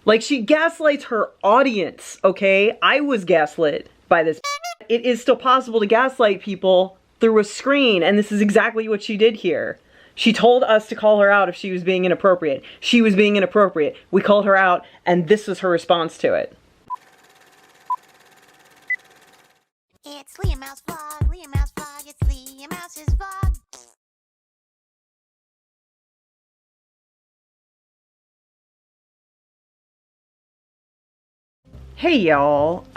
Like, she gaslights her audience, okay? I was gaslit by this. It is still possible to gaslight people through a screen, and this is exactly what she did here. She told us to call her out if she was being inappropriate. She was being inappropriate. We called her out, and this was her response to it. It's LeahMouseVlog, LeahMouseVlog, it's LeahMouse's vlog. Hey y'all,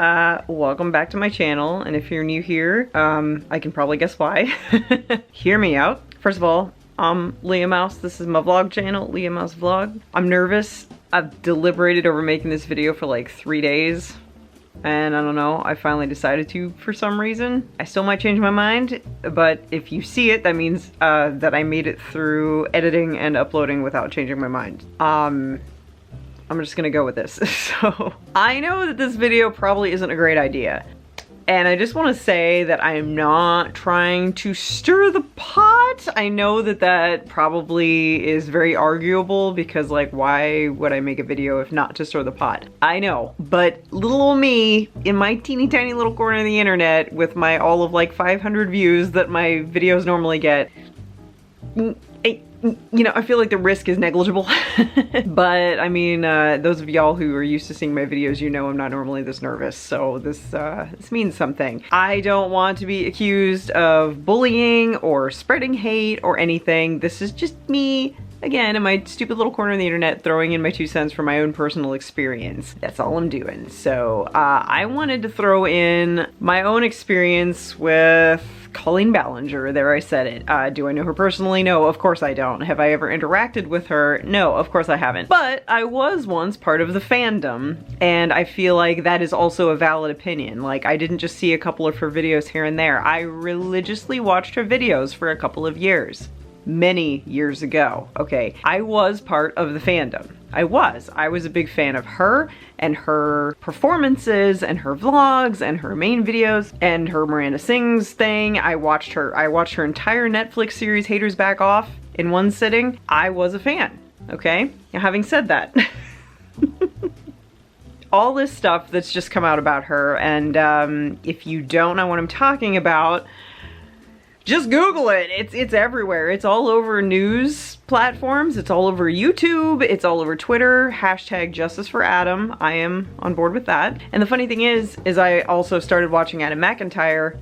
welcome back to my channel, and if you're new here, I can probably guess why. Hear me out. First of all, I'm LeahMouse. This is my vlog channel, LeahMouseVlog. I'm nervous. I've deliberated over making this video for like 3 days, and I don't know, I finally decided to for some reason. I still might change my mind, but if you see it, that means that I made it through editing and uploading without changing my mind. I'm just gonna go with this. So, I know that this video probably isn't a great idea. And I just want to say that I am not trying to stir the pot. I know that that probably is very arguable because, like, why would I make a video if not to stir the pot? I know, but little old me in my teeny tiny little corner of the internet with my all of like 500 views that my videos normally get, you know, I feel like the risk is negligible. But I mean, those of y'all who are used to seeing my videos, you know I'm not normally this nervous, so this means something. I don't want to be accused of bullying or spreading hate or anything. This is just me, again, in my stupid little corner of the internet, throwing in my 2 cents from my own personal experience. That's all I'm doing. So I wanted to throw in my own experience with Colleen Ballinger. There, I said it. Do I know her personally? No, of course I don't. Have I ever interacted with her? No, of course I haven't. But I was once part of the fandom, and I feel like that is also a valid opinion. Like, I didn't just see a couple of her videos here and there. I religiously watched her videos for a couple of years. Many years ago, okay? I was part of the fandom. I was a big fan of her and her performances and her vlogs and her main videos and her Miranda Sings thing. I watched her entire Netflix series, Haters Back Off, in one sitting. I was a fan, okay? Now, having said that, all this stuff that's just come out about her, and if you don't know what I'm talking about, just Google it. It's everywhere. It's all over news platforms. It's all over YouTube. It's all over Twitter. Hashtag Justice for Adam. I am on board with that. And the funny thing is I also started watching Adam McIntyre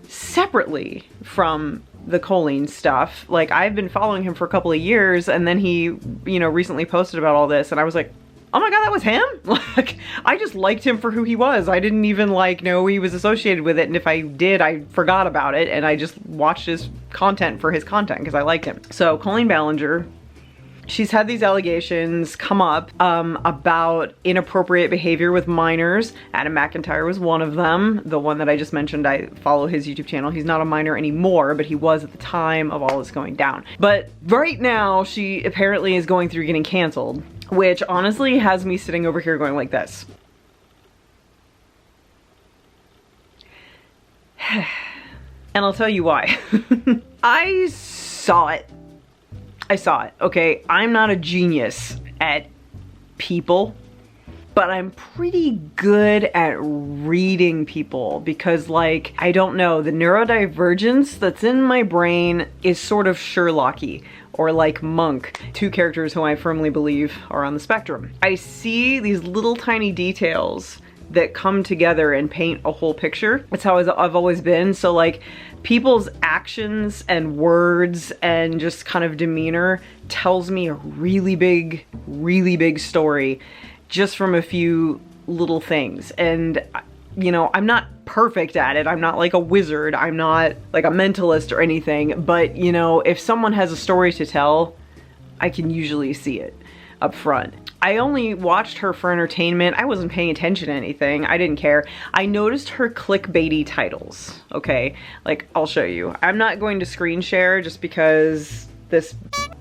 separately from the Colleen stuff. Like, I've been following him for a couple of years, and then he, you know, recently posted about all this, and I was like, oh my god, that was him? Like, I just liked him for who he was. I didn't even, like, know he was associated with it, and if I did, I forgot about it, and I just watched his content for his content because I liked him. So, Colleen Ballinger, she's had these allegations come up about inappropriate behavior with minors. Adam McIntyre was one of them. The one that I just mentioned, I follow his YouTube channel. He's not a minor anymore, but he was at the time of all this going down. But right now, she apparently is going through getting canceled, which honestly has me sitting over here going like this. And I'll tell you why. I saw it, okay? I'm not a genius at people, but I'm pretty good at reading people because, like, I don't know, the neurodivergence that's in my brain is sort of Sherlocky, or like Monk, 2 characters who I firmly believe are on the spectrum. I see these little tiny details that come together and paint a whole picture. That's how I've always been. So, like, people's actions and words and just kind of demeanor tells me a really big story just from a few little things. And, you know, I'm not perfect at it. I'm not like a wizard. I'm not like a mentalist or anything, but, you know, if someone has a story to tell, I can usually see it up front. I only watched her for entertainment. I wasn't paying attention to anything. I didn't care. I noticed her clickbaity titles, okay? Like, I'll show you. I'm not going to screen share just because this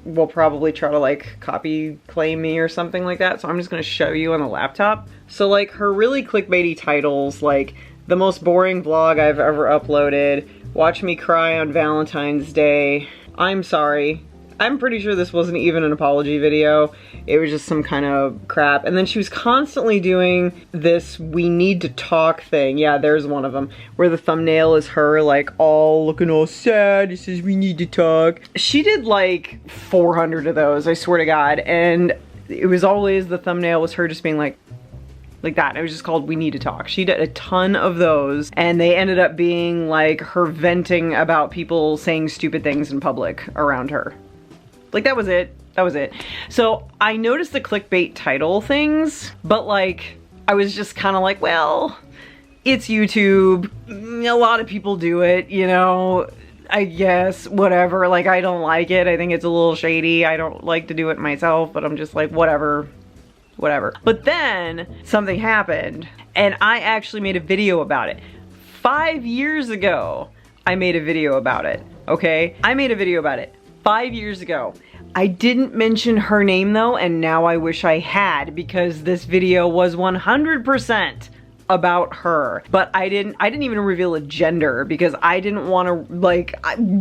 will probably try to, like, copy claim me or something like that, so I'm just gonna show you on the laptop. So, like, her really clickbaity titles, like, the most boring vlog I've ever uploaded, watch me cry on Valentine's Day, I'm sorry, I'm pretty sure this wasn't even an apology video. It was just some kind of crap. And then she was constantly doing this we need to talk thing. Yeah, there's one of them where the thumbnail is her like all looking all sad. It says we need to talk. She did like 400 of those, I swear to God. And it was always, the thumbnail was her just being like that. It was just called We Need to Talk. She did a ton of those, and they ended up being like her venting about people saying stupid things in public around her. Like, that was it. That was it. So I noticed the clickbait title things, but like, I was just kind of like, well, it's YouTube. A lot of people do it, you know, I guess, whatever. Like, I don't like it. I think it's a little shady. I don't like to do it myself, but I'm just like, whatever. But then something happened, and I actually made a video about it. 5 years ago, I made a video about it, okay? I made a video about it 5 years ago. I didn't mention her name though, and now I wish I had, because this video was 100% about her. But I didn't even reveal a gender, because I didn't want to, like,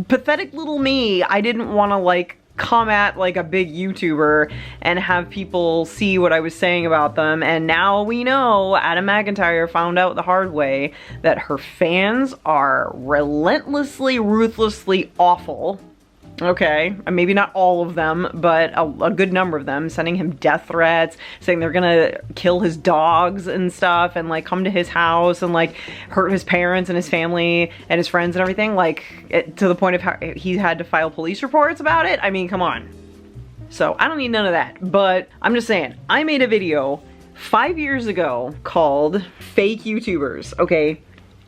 pathetic little me, I didn't want to like come at like a big YouTuber and have people see what I was saying about them. And now we know Adam McIntyre found out the hard way that her fans are relentlessly, ruthlessly awful. Okay, maybe not all of them, but a good number of them, sending him death threats, saying they're gonna kill his dogs and stuff, and like come to his house and like hurt his parents and his family and his friends and everything, like to the point of how he had to file police reports about it. I mean, come on. So I don't need none of that, but I'm just saying, I made a video 5 years ago called Fake YouTubers, okay?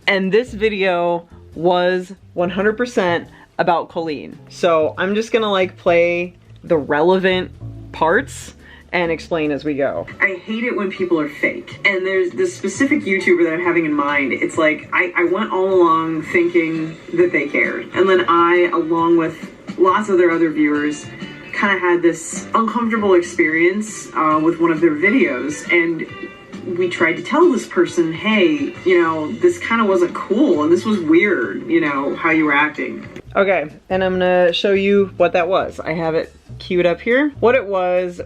And this video was 100% about Colleen. So I'm just gonna like play the relevant parts and explain as we go. I hate it when people are fake. And there's this specific YouTuber that I'm having in mind. It's like, I went all along thinking that they cared. And then I, along with lots of their other viewers, kind of had this uncomfortable experience with one of their videos. And we tried to tell this person, hey, you know, this kind of wasn't cool and this was weird, you know, how you were acting. Okay, and I'm gonna show you what that was. I have it queued up here. What it was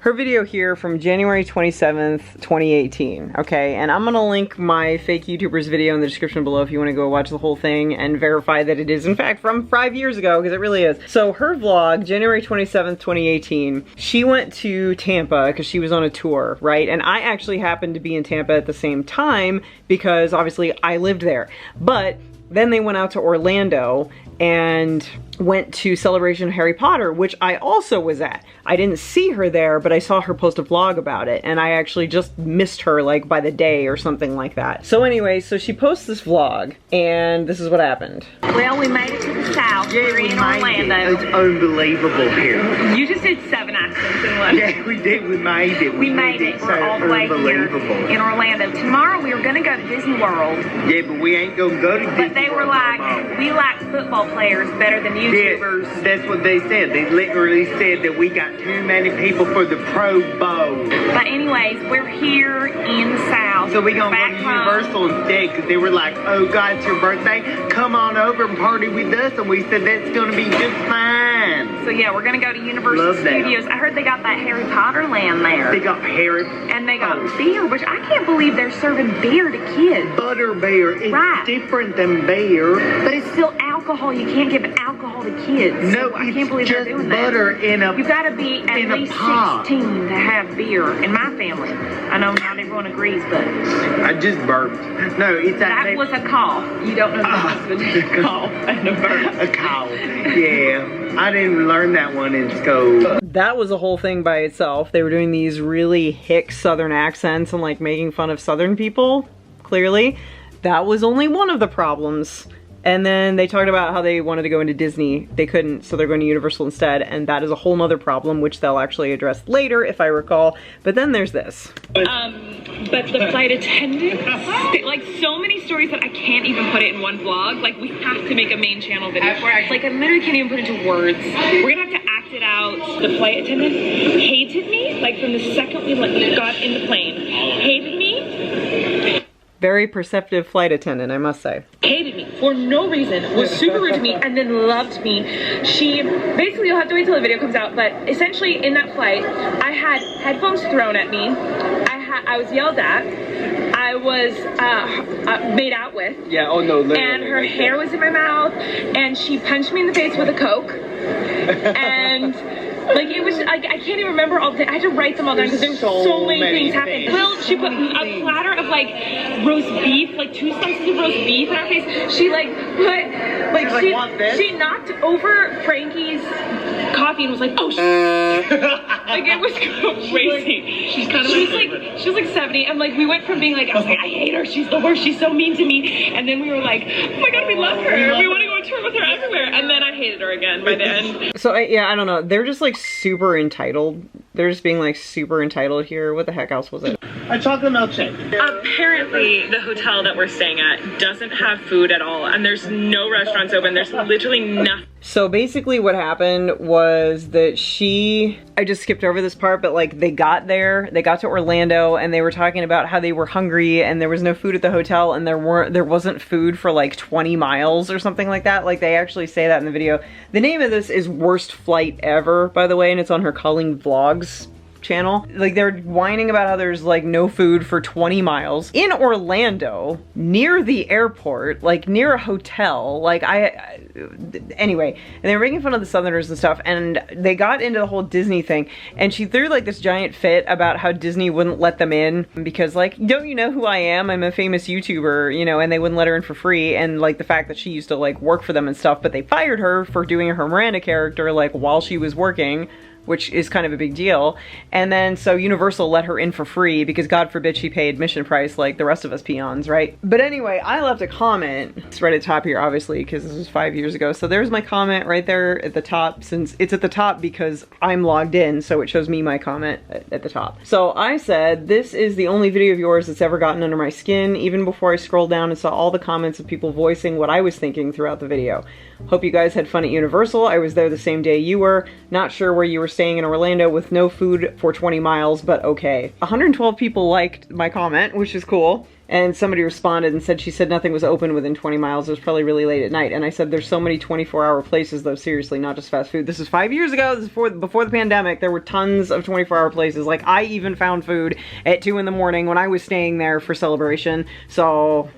her video here from January 27th, 2018. Okay, and I'm gonna link my fake YouTubers video in the description below if you wanna go watch the whole thing and verify that it is in fact from 5 years ago, because it really is. So her vlog, January 27th, 2018, she went to Tampa because she was on a tour, right? And I actually happened to be in Tampa at the same time because obviously I lived there. But then they went out to Orlando and went to Celebration of Harry Potter, which I also was at. I didn't see her there, but I saw her post a vlog about it, and I actually just missed her like by the day or something like that. So anyway, so she posts this vlog, and this is what happened. Well, we made it to the south. Yeah, We're in Orlando. It's unbelievable here. You just did 7 accents in one. Yeah, we did. We made it. We made it. We're all the way here in Orlando. Tomorrow we were going to go to Disney World. Yeah, but we ain't gonna go to Disney But they were World like, tomorrow. we like football players better than YouTubers. Yeah, that's what they said. They literally said that we got too many people for the Pro Bowl. But anyways, we're here in the south. So we gonna Back go to home. Universal instead, because they were like, oh God, it's your birthday. Come on over and party with us. And we said, that's gonna be just fine. So yeah, we're going to go to Universal Love that. Studios. I heard they got that Harry Potter land there. They got Harry And they got beer, which I can't believe they're serving beer to kids. Butter beer. It's Right. different than beer. But it's still alcohol. You can't give alcohol to kids. No, So I it's can't believe they're just doing that. butter in a... You gotta be at in a least pot. 16 to have beer in my family. I know not everyone agrees, but I just burped. No, it's that was a cough. You don't know the difference between a cough and a burp. a cow. Yeah. I didn't learn that one in school. That was a whole thing by itself. They were doing these really hick southern accents and like making fun of southern people, clearly. That was only one of the problems. And then they talked about how they wanted to go into Disney. They couldn't, so they're going to Universal instead, and that is a whole nother problem, which they'll actually address later, if I recall. But then there's this. But the flight attendant, like so many stories that I can't even put it in one vlog. Like we have to make a main channel video for it. Like I literally can't even put it into words. We're gonna have to act it out. The flight attendant hated me, like from the second we got in the plane. Hated me. Very perceptive flight attendant, I must say. Hated me. for no reason, was super rude to me, and then loved me. She, basically, you'll have to wait till the video comes out, but essentially in that flight, I had headphones thrown at me. I was yelled at. I was made out with. Yeah, oh no, literally. And her hair was in my mouth, and she punched me in the face with a Coke. And like, it was like, I can't even remember all the things. I had to write them all down because there were so many things happening. Well, she put a platter of like roast beef, like 2 slices of roast beef in our face. She like put, like she knocked over Frankie's coffee and was like, oh like, it was crazy. She's kind of she was like 70, and like we went from being like, I was like, I hate her, she's the worst, she's so mean to me, and then we were like, oh my god, we love her, we want to go on tour with her everywhere, and then I hated her again by the end. So yeah, I don't know, they're just like super entitled. They're just being like super entitled here. What the heck else was it? A chocolate milkshake. Apparently the hotel that we're staying at doesn't have food at all, and there's no restaurants open. There's literally nothing. So basically what happened was that I just skipped over this part, but like they got to Orlando, and they were talking about how they were hungry and there was no food at the hotel, and there wasn't food for like 20 miles or something like that. Like, they actually say that in the video. The name of this is Worst Flight Ever, by the way, and it's on her Colleen Vlogs channel. Like, they're whining about how there's like no food for 20 miles in Orlando, near the airport, like near a hotel. Like, anyway, and they were making fun of the Southerners and stuff, and they got into the whole Disney thing, and she threw like this giant fit about how Disney wouldn't let them in because, like, don't you know who I am? I'm a famous YouTuber, you know, and they wouldn't let her in for free, and like the fact that she used to like work for them and stuff, but they fired her for doing her Miranda character like while she was working, which is kind of a big deal. And then so Universal let her in for free because God forbid she paid admission price like the rest of us peons, right? But anyway, I left a comment. It's right at the top here, obviously, because this was 5 years ago. So there's my comment right there at the top, since it's at the top because I'm logged in, so it shows me my comment at the top. So I said, this is the only video of yours that's ever gotten under my skin, even before I scrolled down and saw all the comments of people voicing what I was thinking throughout the video. Hope you guys had fun at Universal. I was there the same day you were. Not sure where you were staying in Orlando with no food for 20 miles, but okay. 112 people liked my comment, which is cool. And somebody responded and said, she said nothing was open within 20 miles. It was probably really late at night. And I said, there's so many 24-hour places, though, seriously, not just fast food. This is 5 years ago. This is before the pandemic. There were tons of 24-hour places. Like, I even found food at 2 in the morning when I was staying there for Celebration. So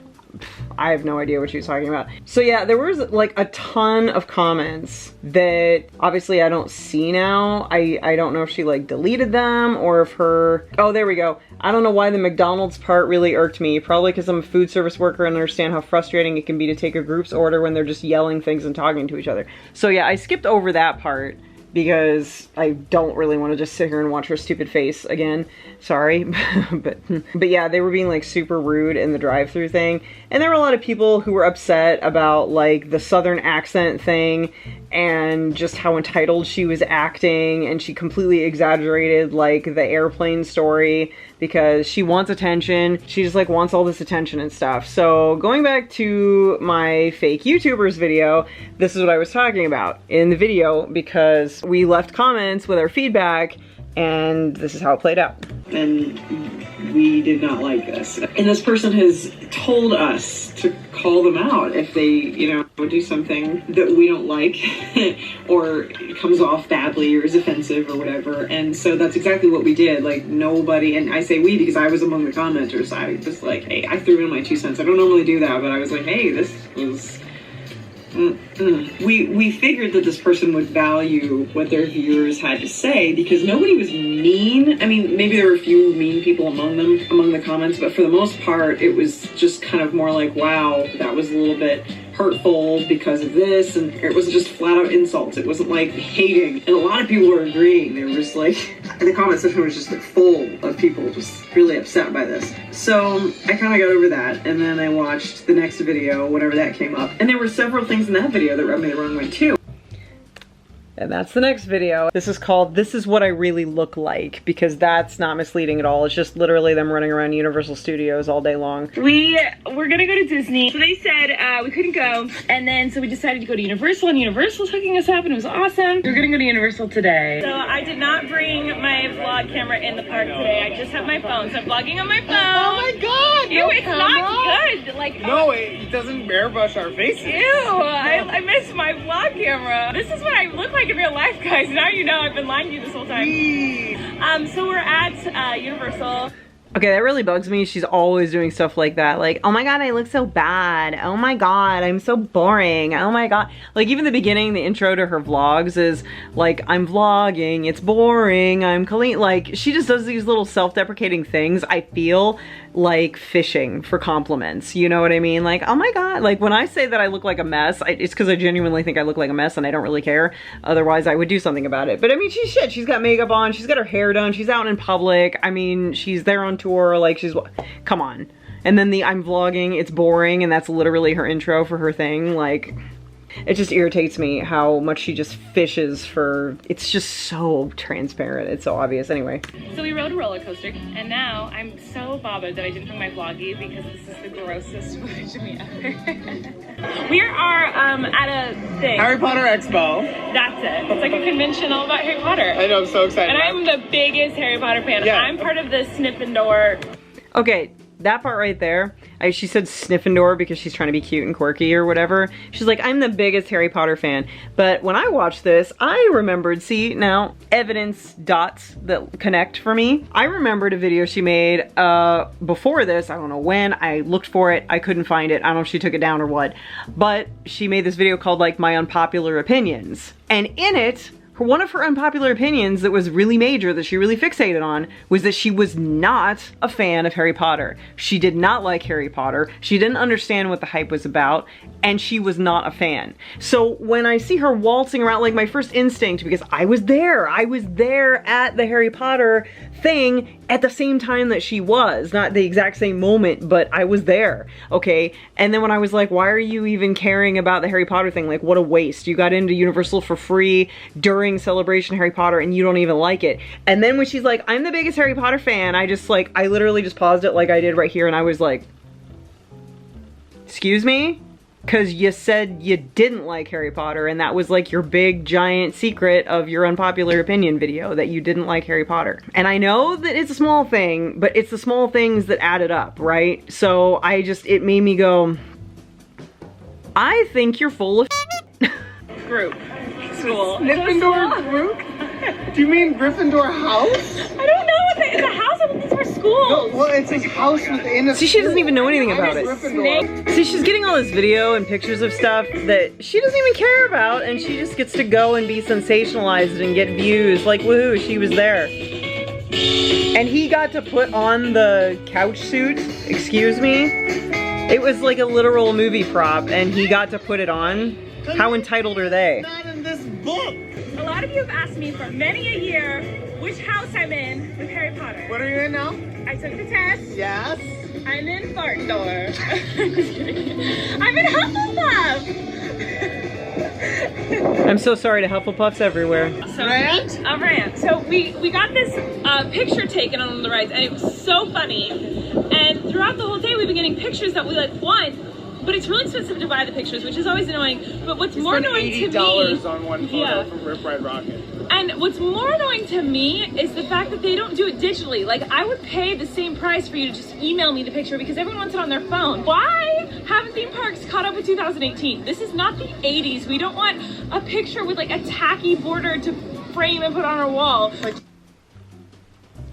I have no idea what she was talking about. So yeah, there was like a ton of comments that obviously I don't see now. I don't know if she like deleted them or if oh, there we go. I don't know why the McDonald's part really irked me. Probably because I'm a food service worker and understand how frustrating it can be to take a group's order when they're just yelling things and talking to each other. So yeah, I skipped over that part because I don't really want to just sit here and watch her stupid face again. Sorry. but yeah, they were being like super rude in the drive-thru thing. And there were a lot of people who were upset about like the Southern accent thing and just how entitled she was acting, and she completely exaggerated like the airplane story because she wants attention. She just like wants all this attention and stuff. So going back to my fake YouTubers video, this is what I was talking about in the video because we left comments with our feedback, and this is how it played out. And we did not like this. And this person has told us to call them out if they, you know, do something that we don't like or it comes off badly or is offensive or whatever. And so that's exactly what we did. Like, nobody, and I say we because I was among the commenters. I just like, hey, I threw in my 2 cents. I don't normally do that, but I was like, hey, this was... We figured that this person would value what their viewers had to say because nobody was mean. I mean, maybe there were a few mean people among the comments, but for the most part, it was just kind of more like, wow, that was a little bit hurtful because of this, and it was just flat out insults. It wasn't like hating, and a lot of people were agreeing. There was like, the comment section was just like full of people just really upset by this. So I kind of got over that, and then I watched the next video whenever that came up, and there were several things in that video that rubbed me the wrong way too. And that's the next video. This is called This Is What I Really Look Like, because that's not misleading at all. It's just literally them running around Universal Studios all day long. We were gonna go to Disney. So they said we couldn't go. And then so we decided to go to Universal, and Universal's hooking us up and it was awesome. We're gonna go to Universal today. So I did not bring my vlog camera in the park today. I just have my phone. So I'm vlogging on my phone. Oh my god! Ew, it's not good. Like, No, it doesn't airbrush our faces. ew, I miss my vlog camera. This is what I look like in real life, guys. Now you know I've been lying to you this whole time. So we're at Universal. Okay, that really bugs me. She's always doing stuff like that. Like, oh my god, I look so bad. Oh my god, I'm so boring. Oh my god. Like, even the beginning, the intro to her vlogs is like, I'm vlogging, it's boring, I'm Colleen. Like, she just does these little self-deprecating things, I feel like fishing for compliments. You know what I mean? Like, oh my god. Like, when I say that I look like a mess, it's because I genuinely think I look like a mess and I don't really care. Otherwise, I would do something about it. But I mean, she's shit. She's got makeup on, she's got her hair done, she's out in public. I mean, she's there on tour, like she's, come on. And then the I'm vlogging, it's boring, and that's literally her intro for her thing. Like, it just irritates me how much she just fishes for, it's just so transparent, it's so obvious. Anyway. So we rode a roller coaster, and now I'm so bothered that I didn't bring my vloggy because this is the grossest footage of me ever. We are at a thing. Harry Potter Expo. That's it. It's like a convention all about Harry Potter. I know, I'm so excited. And I'm the biggest Harry Potter fan. Yeah. I'm part of the Sniffendor. Okay, that part right there, she said Sniffendor because she's trying to be cute and quirky or whatever. She's like, I'm the biggest Harry Potter fan. But when I watched this, I remembered, see, now, evidence dots that connect for me. I remembered a video she made before this, I don't know when, I looked for it, I couldn't find it, I don't know if she took it down or what. But she made this video called like My Unpopular Opinions. And in it, one of her unpopular opinions that was really major, that she really fixated on, was that she was not a fan of Harry Potter. She did not like Harry Potter. She didn't understand what the hype was about, and she was not a fan. So when I see her waltzing around, like my first instinct, because I was there at the Harry Potter thing at the same time that she was, not the exact same moment, but I was there, okay? And then when I was like, why are you even caring about the Harry Potter thing? Like, what a waste. You got into Universal for free during Celebration Harry Potter and you don't even like it. And then when she's like, I'm the biggest Harry Potter fan, I literally just paused it like I did right here, and I was like, excuse me? Because you said you didn't like Harry Potter, and that was like your big giant secret of your unpopular opinion video, that you didn't like Harry Potter. And I know that it's a small thing, but it's the small things that added up, right? So it made me go, I think you're full of Group. School. Gryffindor group? Do you mean Gryffindor house? I don't know. It's a house. I think it's for school. No, well, it's a house within a See, she doesn't even know anything about it. Gryffindor. See, she's getting all this video and pictures of stuff that she doesn't even care about, and she just gets to go and be sensationalized and get views. Like, woohoo, she was there. And he got to put on the couch suit, excuse me. It was like a literal movie prop, and he got to put it on. How entitled are they? Not in this book. A lot of you have asked me for many a year which house I'm in with Harry Potter. What are you in now? I took the test. Yes. I'm in Fartendor. Just kidding. I'm in Hufflepuff. I'm so sorry to Hufflepuffs everywhere. So, Rant? A rant. So we got this picture taken on the rides, and it was so funny. And throughout the whole day, we've been getting pictures that we want. But it's really expensive to buy the pictures, which is always annoying. But what's more annoying to me... $80 on one photo from Rip Ride Rocket. And what's more annoying to me is the fact that they don't do it digitally. Like, I would pay the same price for you to just email me the picture because everyone wants it on their phone. Why haven't theme parks caught up with 2018? This is not the 80s. We don't want a picture with like a tacky border to frame and put on our wall.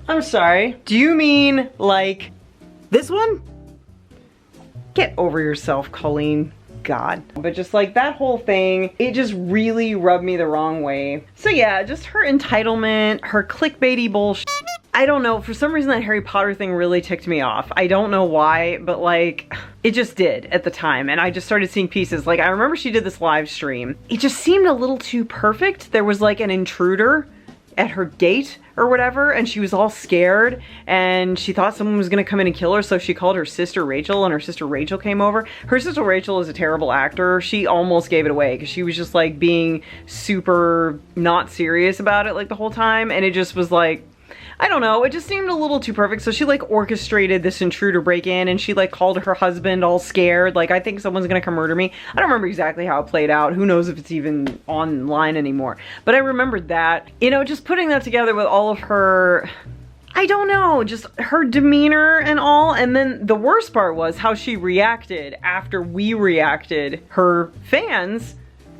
I'm sorry. Do you mean like this one? Get over yourself, Colleen. God. But just like that whole thing, it just really rubbed me the wrong way. So yeah, just her entitlement, her clickbaity bullshit. I don't know, for some reason that Harry Potter thing really ticked me off. I don't know why, but like, it just did at the time. And I just started seeing pieces. Like, I remember she did this live stream. It just seemed a little too perfect. There was like an intruder at her gate or whatever, and she was all scared, and she thought someone was gonna come in and kill her, so she called her sister Rachel, and her sister Rachel came over. Her sister Rachel is a terrible actor. She almost gave it away because she was just like being super not serious about it like the whole time, and it just was like, I don't know, it just seemed a little too perfect. So she like orchestrated this intruder break in, and she like called her husband all scared, like, I think someone's gonna come murder me. I don't remember exactly how it played out. Who knows if it's even online anymore. But I remembered that, you know, just putting that together with all of her I don't know, just her demeanor and all. And then the worst part was how she reacted after we reacted, her fans,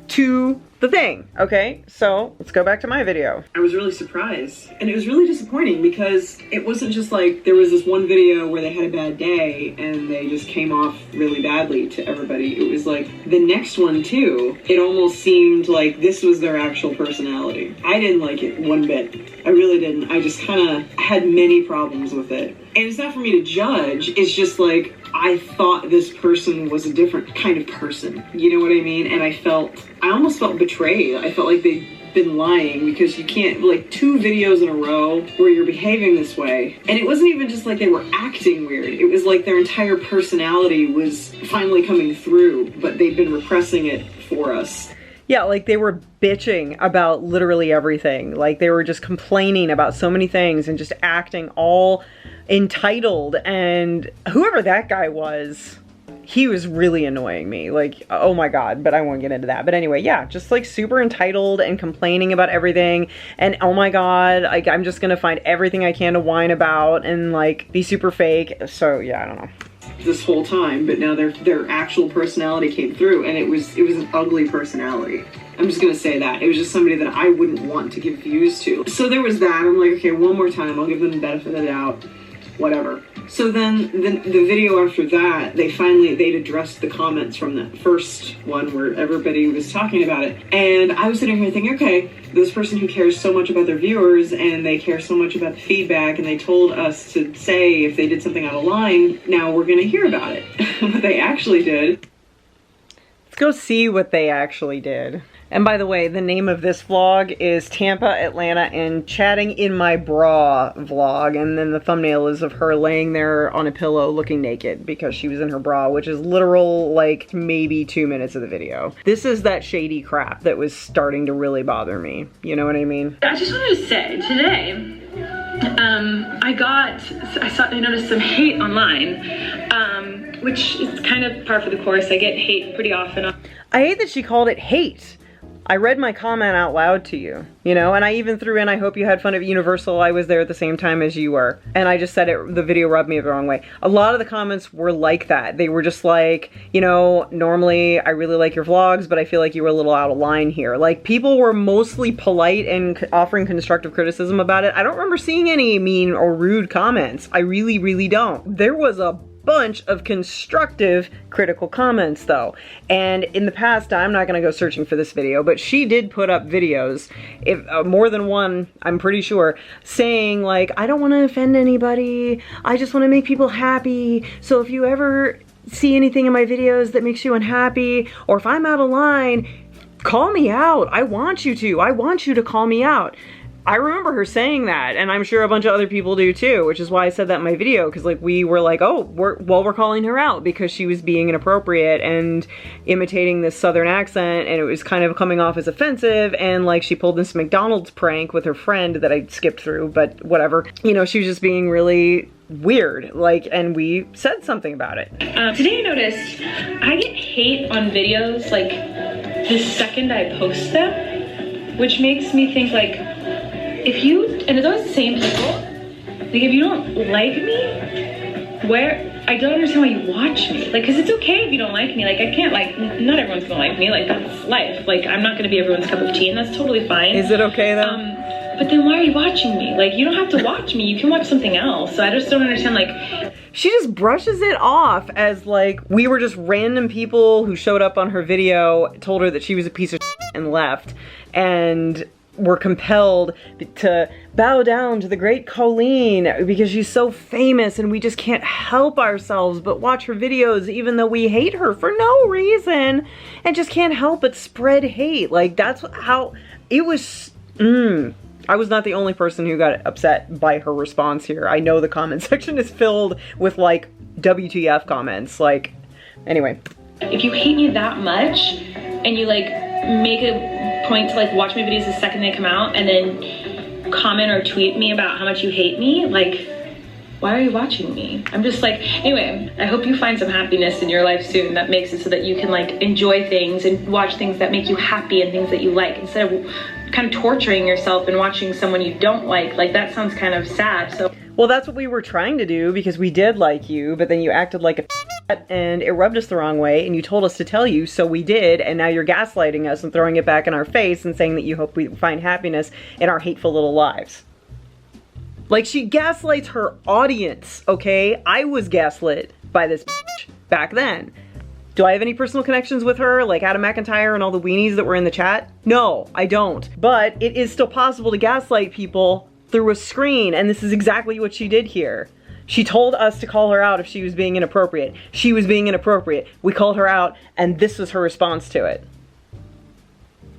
to the thing. Okay, so let's go back to my video. I was really surprised, and it was really disappointing because it wasn't just like there was this one video where they had a bad day and they just came off really badly to everybody. It was like the next one too. It almost seemed like this was their actual personality. I didn't like it one bit. I really didn't. I just kind of had many problems with it. And it's not for me to judge, it's just like, I thought this person was a different kind of person. You know what I mean? And I almost felt betrayed. I felt like they'd been lying because you can't, like 2 videos in a row where you're behaving this way. And it wasn't even just like they were acting weird. It was like their entire personality was finally coming through, but they'd been repressing it for us. Yeah, like they were bitching about literally everything. Like they were just complaining about so many things and just acting all entitled. And whoever that guy was, he was really annoying me. Like, oh my God, but I won't get into that. But anyway, yeah, just like super entitled and complaining about everything. And oh my God, like I'm just gonna find everything I can to whine about and like be super fake. So yeah, I don't know. This whole time, but now their actual personality came through, and it was an ugly personality. I'm just gonna say that. It was just somebody that I wouldn't want to give views to. So there was that. I'm like, okay, one more time, I'll give them the benefit of the doubt. Whatever. So then the video after that, they'd addressed the comments from the first one where everybody was talking about it. And I was sitting here thinking, okay, this person who cares so much about their viewers and they care so much about the feedback and they told us to say if they did something out of line, now we're gonna hear about it. What they actually did. Let's go see what they actually did. And by the way, the name of this vlog is Tampa, Atlanta, and Chatting in My Bra vlog. And then the thumbnail is of her laying there on a pillow looking naked because she was in her bra, which is literal, like, maybe 2 minutes of the video. This is that shady crap that was starting to really bother me. You know what I mean? I just wanted to say, today, I noticed some hate online, which is kind of par for the course. I get hate pretty often. I hate that she called it hate. I read my comment out loud to you, you know, and I even threw in, I hope you had fun at Universal. I was there at the same time as you were. And I just said the video rubbed me the wrong way. A lot of the comments were like that. They were just like, you know, normally I really like your vlogs, but I feel like you were a little out of line here. Like, people were mostly polite and offering constructive criticism about it. I don't remember seeing any mean or rude comments. I really, really don't. There was a bunch of constructive critical comments though, and in the past, I'm not gonna go searching for this video, but she did put up videos, if more than one, I'm pretty sure, saying like, I don't want to offend anybody, I just want to make people happy, so if you ever see anything in my videos that makes you unhappy, or if I'm out of line, call me out. I want you to call me out. I remember her saying that, and I'm sure a bunch of other people do too, which is why I said that in my video, because like we were like, oh, we're calling her out because she was being inappropriate and imitating this southern accent, and it was kind of coming off as offensive, and like she pulled this McDonald's prank with her friend that I skipped through, but whatever. You know, she was just being really weird, like, and we said something about it. Today I noticed I get hate on videos like the second I post them, which makes me think like, if you, and it's always the same people, like if you don't like me, I don't understand why you watch me. Like, cause it's okay if you don't like me. Like, I can't, like, not everyone's gonna like me. Like, that's life. Like, I'm not gonna be everyone's cup of tea, and that's totally fine. Is it okay though? But then why are you watching me? Like, you don't have to watch me. You can watch something else. So I just don't understand, like. She just brushes it off as like, we were just random people who showed up on her video, told her that she was a piece of shit and left, and were compelled to bow down to the great Colleen because she's so famous, and we just can't help ourselves but watch her videos even though we hate her for no reason, and just can't help but spread hate. Like, that's how it was. I was not the only person who got upset by her response here. I know the comment section is filled with like WTF comments. Like, anyway. If you hate me that much and you like make a point to like watch my videos the second they come out and then comment or tweet me about how much you hate me, like, why are you watching me? I'm just like, anyway, I hope you find some happiness in your life soon that makes it so that you can like enjoy things and watch things that make you happy and things that you like, instead of kind of torturing yourself and watching someone you don't like. Like, that sounds kind of sad. So Well, that's what we were trying to do because we did like you, but then you acted like a and it rubbed us the wrong way and you told us to tell you, so we did, and now you're gaslighting us and throwing it back in our face and saying that you hope we find happiness in our hateful little lives. Like, she gaslights her audience, okay? I was gaslit by this bitch back then. Do I have any personal connections with her, like Adam McIntyre and all the weenies that were in the chat? No, I don't. But it is still possible to gaslight people through a screen, and this is exactly what she did here. She told us to call her out if she was being inappropriate. She was being inappropriate. We called her out, and this was her response to it.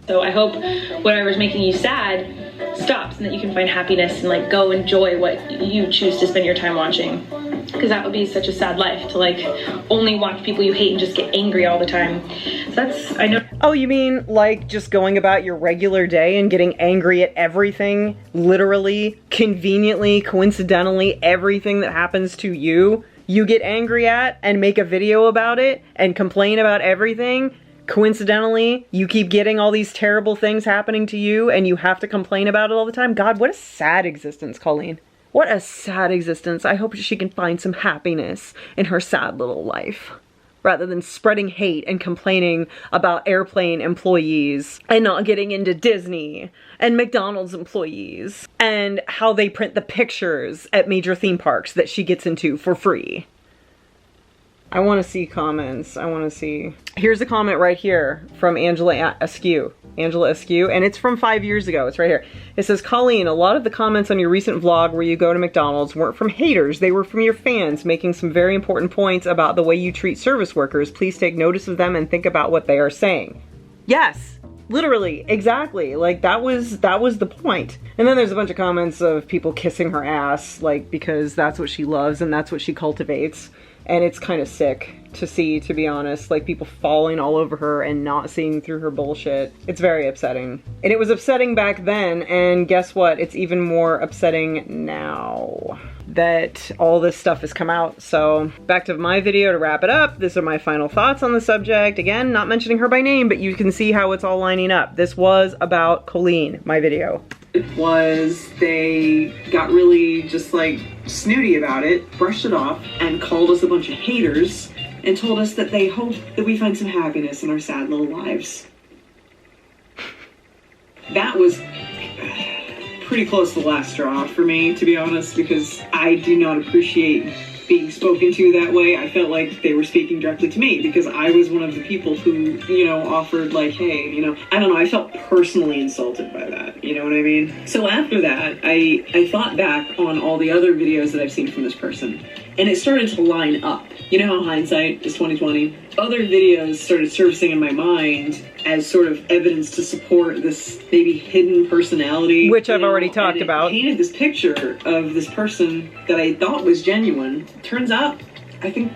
So I hope whatever's making you sad stops and that you can find happiness and like go enjoy what you choose to spend your time watching. Because that would be such a sad life to like only watch people you hate and just get angry all the time. So that's, I know. Oh, you mean like just going about your regular day and getting angry at everything, literally, conveniently, coincidentally, everything that happens to you, you get angry at and make a video about it and complain about everything? Coincidentally, you keep getting all these terrible things happening to you and you have to complain about it all the time? God, what a sad existence, Colleen. What a sad existence. I hope she can find some happiness in her sad little life, rather than spreading hate and complaining about airplane employees and not getting into Disney and McDonald's employees and how they print the pictures at major theme parks that she gets into for free. I want to see comments. I want to see. Here's a comment right here from Angela Askew. Angela Askew, and it's from 5 years ago. It's right here. It says, Colleen, a lot of the comments on your recent vlog where you go to McDonald's weren't from haters. They were from your fans, making some very important points about the way you treat service workers. Please take notice of them and think about what they are saying. Yes, literally, exactly. Like, that was the point. And then there's a bunch of comments of people kissing her ass, like, because that's what she loves and that's what she cultivates. And it's kind of sick to see, to be honest, like people falling all over her and not seeing through her bullshit. It's very upsetting. And it was upsetting back then, and guess what? It's even more upsetting now that all this stuff has come out. So back to my video to wrap it up. These are my final thoughts on the subject. Again, not mentioning her by name, but you can see how it's all lining up. This was about Colleen, my video. It was, they got really just like snooty about it, brushed it off, and called us a bunch of haters and told us that they hope that we find some happiness in our sad little lives. That was pretty close to the last straw for me, to be honest, because I do not appreciate being spoken to that way. I felt like they were speaking directly to me because I was one of the people who, you know, offered like, hey, you know, I don't know, I felt personally insulted by that, you know what I mean? So after that, I thought back on all the other videos that I've seen from this person, and it started to line up. You know how hindsight is 20/20? Other videos started surfacing in my mind as sort of evidence to support this maybe hidden personality. Which I've already talked about. It painted this picture of this person that I thought was genuine. Turns out, I think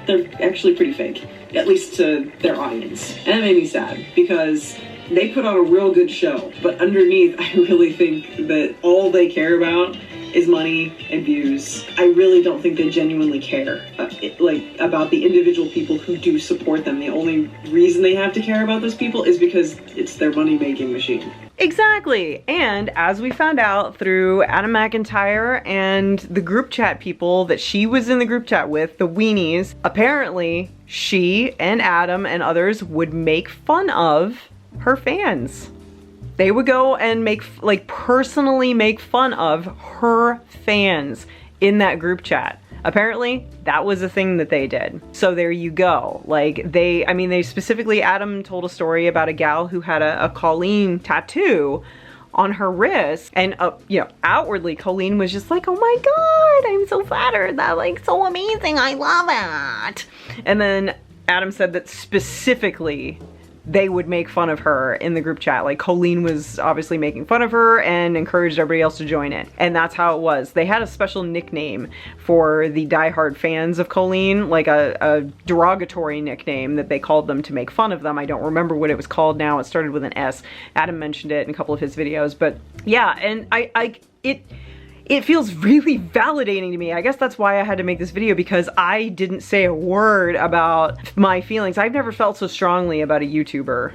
they're actually pretty fake. At least to their audience. And that made me sad because they put on a real good show. But underneath, I really think that all they care about is money and views. I really don't think they genuinely care about the individual people who do support them. The only reason they have to care about those people is because it's their money-making machine. Exactly. And as we found out through Adam McIntyre and the group chat people that she was in the group chat with, the weenies, apparently she and Adam and others would make fun of her fans. They would go and personally make fun of her fans in that group chat. Apparently, that was a thing that they did. So there you go. Like, they specifically, Adam told a story about a gal who had a Colleen tattoo on her wrist. And, you know, outwardly, Colleen was just like, oh my God, I'm so flattered. That's like so amazing. I love it. And then Adam said that specifically, they would make fun of her in the group chat. Like, Colleen was obviously making fun of her and encouraged everybody else to join it. And that's how it was. They had a special nickname for the diehard fans of Colleen, like a derogatory nickname that they called them to make fun of them. I don't remember what it was called now. It started with an S. Adam mentioned it in a couple of his videos. But yeah, and it feels really validating to me. I guess that's why I had to make this video, because I didn't say a word about my feelings. I've never felt so strongly about a YouTuber.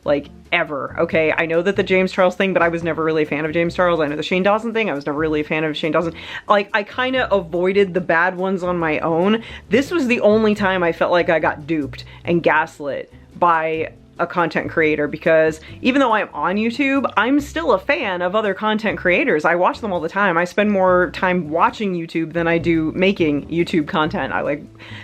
like ever, okay? I know that the James Charles thing, but I was never really a fan of James Charles. I know the Shane Dawson thing, I was never really a fan of Shane Dawson. Like, I kind of avoided the bad ones on my own. This was the only time I felt like I got duped and gaslit by a content creator, because even though I'm on YouTube, I'm still a fan of other content creators. I watch them all the time. I spend more time watching YouTube than I do making YouTube content.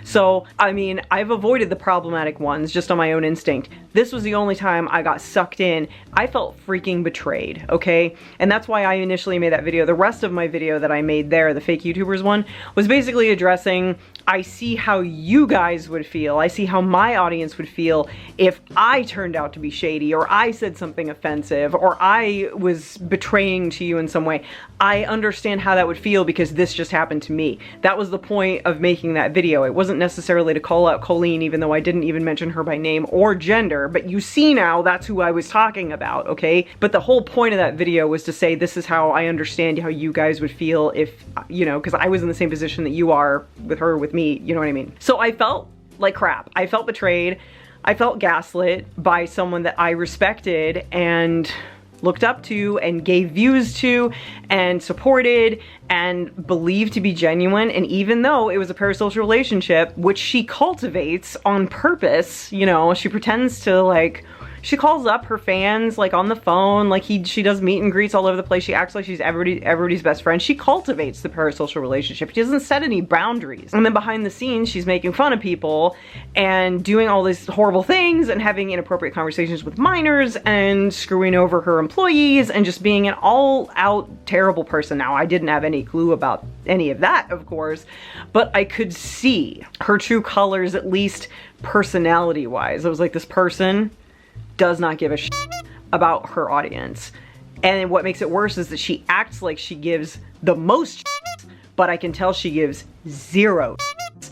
So, I mean, I've avoided the problematic ones just on my own instinct. This was the only time I got sucked in. I felt freaking betrayed, okay? And that's why I initially made that video. The rest of my video that I made there, the fake YouTubers one, was basically addressing, I see how you guys would feel. I see how my audience would feel if I turned out to be shady, or I said something offensive, or I was betraying to you in some way. I understand how that would feel because this just happened to me. That was the point of making that video. It wasn't necessarily to call out Colleen, even though I didn't even mention her by name or gender, but you see now that's who I was talking about, okay? But the whole point of that video was to say, this is how I understand how you guys would feel if, you know, because I was in the same position that you are with her, with me, you know what I mean? So I felt like crap. I felt betrayed. I felt gaslit by someone that I respected and looked up to and gave views to and supported and believed to be genuine. And even though it was a parasocial relationship, which she cultivates on purpose, you know, she pretends to, like, she calls up her fans, like, on the phone, like she does meet and greets all over the place. She acts like she's everybody's best friend. She cultivates the parasocial relationship. She doesn't set any boundaries. And then behind the scenes, she's making fun of people and doing all these horrible things and having inappropriate conversations with minors and screwing over her employees and just being an all-out terrible person. Now, I didn't have any clue about any of that, of course, but I could see her true colors, at least personality-wise. I was like, this person does not give a shit about her audience. And what makes it worse is that she acts like she gives the most shit, but I can tell she gives zero shit.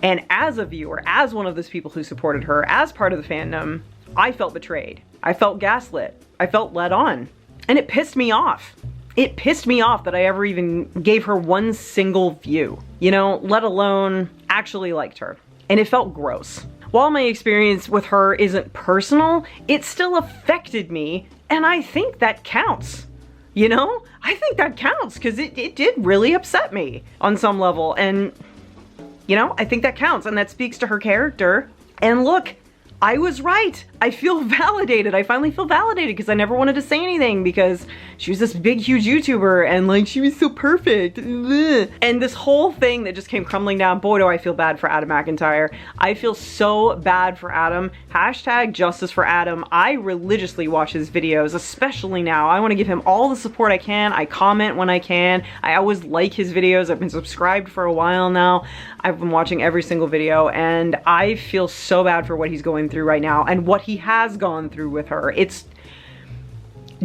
And as a viewer, as one of those people who supported her, as part of the fandom, I felt betrayed. I felt gaslit. I felt led on. And it pissed me off. It pissed me off that I ever even gave her one single view, you know, let alone actually liked her. And it felt gross. While my experience with her isn't personal, it still affected me, and I think that counts. You know? I think that counts, because it did really upset me on some level, and, you know, I think that counts, and that speaks to her character. And look, I was right. I feel validated. I finally feel validated because I never wanted to say anything because she was this big, huge YouTuber and like she was so perfect. And this whole thing that just came crumbling down, boy, do I feel bad for Adam McIntyre. I feel so bad for Adam. Hashtag justice for Adam. I religiously watch his videos, especially now. I want to give him all the support I can. I comment when I can. I always like his videos. I've been subscribed for a while now. I've been watching every single video and I feel so bad for what he's going through right now and what he has gone through with her. It's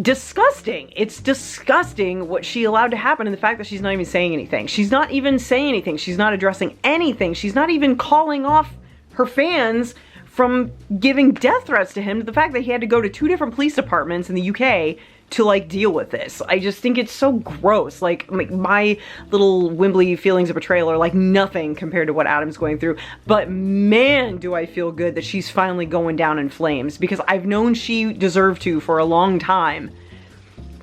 disgusting. It's disgusting what she allowed to happen and the fact that she's not even saying anything. She's not even saying anything. She's not addressing anything. She's not even calling off her fans from giving death threats to him, to the fact that he had to go to 2 different police departments in the UK to like deal with this. I just think it's so gross. Like my little Wembley feelings of betrayal are like nothing compared to what Adam's going through. But man, do I feel good that she's finally going down in flames, because I've known she deserved to for a long time.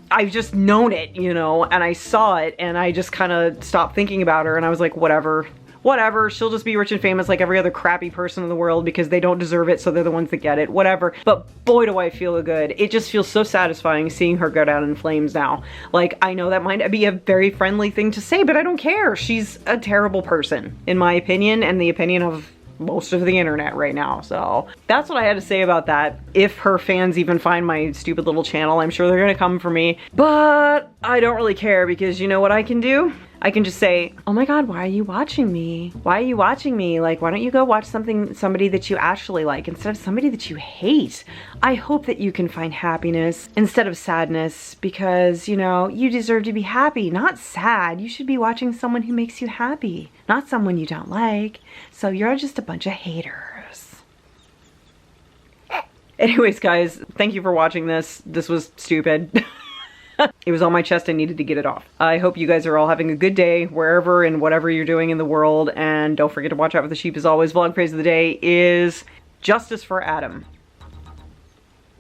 I've just known it, you know, and I saw it and I just kind of stopped thinking about her and I was like, whatever. Whatever, she'll just be rich and famous like every other crappy person in the world because they don't deserve it, so they're the ones that get it, whatever. But boy, do I feel good. It just feels so satisfying seeing her go down in flames now. Like, I know that might be a very friendly thing to say, but I don't care. She's a terrible person, in my opinion, and the opinion of most of the internet right now. So that's what I had to say about that. If her fans even find my stupid little channel, I'm sure they're gonna come for me, but I don't really care, because you know what I can do? I can just say, oh my god, why are you watching me? Why are you watching me? Like, why don't you go watch somebody that you actually like instead of somebody that you hate? I hope that you can find happiness instead of sadness, because, you know, you deserve to be happy, not sad. You should be watching someone who makes you happy, not someone you don't like. So you're just a bunch of haters. Anyways, guys, thank you for watching this. This was stupid. It was on my chest. I needed to get it off. I hope you guys are all having a good day wherever and whatever you're doing in the world. And don't forget to watch out for the sheep as always. Vlog phrase of the day is justice for Adam.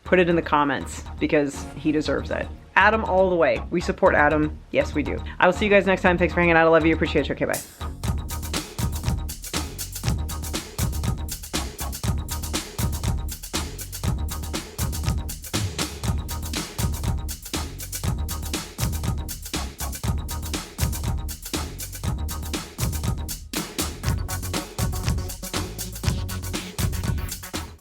put it in the comments because he deserves it. Adam all the way. We support Adam. Yes, we do. I will see you guys next time. Thanks for hanging out. I love you. Appreciate you. Okay, bye.